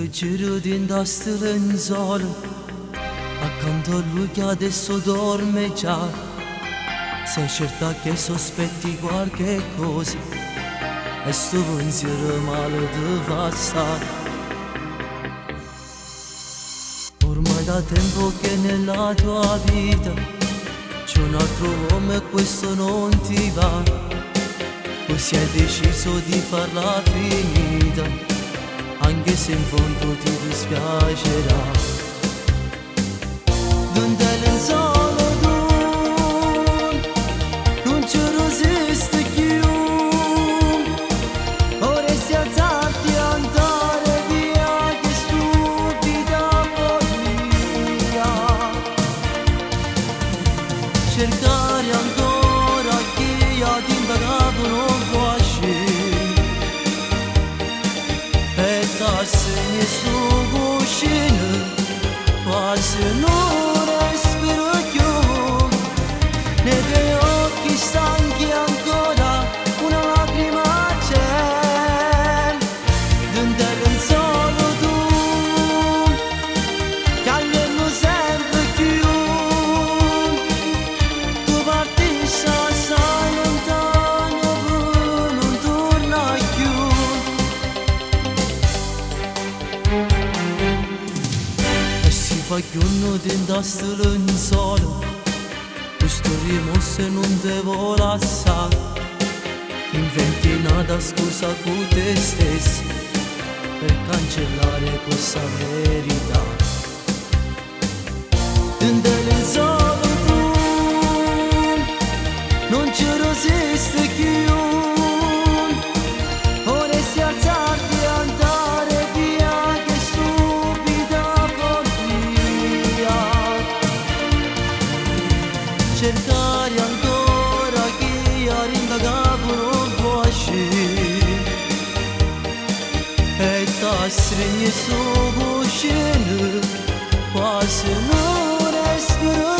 giro din dastere in sole, accanto a lui che adesso dorme già. Sei certa che sospetti qualche cosa e sto pensiero male devastato. Ormai da tempo che nella tua vita c'è un altro uomo e questo non ti va. Così hai deciso di farla finita, anche se in fondo ti dispiacerà. Donde l'enzolo tu non ci resiste più, vorresti alzarti e andare via, che stupida follia. Cercare ancora chi ha t'indagato non può uscire, e t'assegni su cuscino quasi non respiro più. Nei tuoi occhi stanchi ancora una lacrima c'è, donde l'enzolo tu cagliamo sempre più. Tu partisci assai lontano poi non torna più. E si fa chiunno dentro in solo, questo rimosse non devo lasciare. Inventi nada scusa con te stesso per cancellare questa verità. Dentro l'enzolo tu non ci resiste più, vorresti alzarti e andare via, che stupida follia. Cercare ancora chi ha rindagato non può uscire, e t'assegni su cuscino quasi non respiro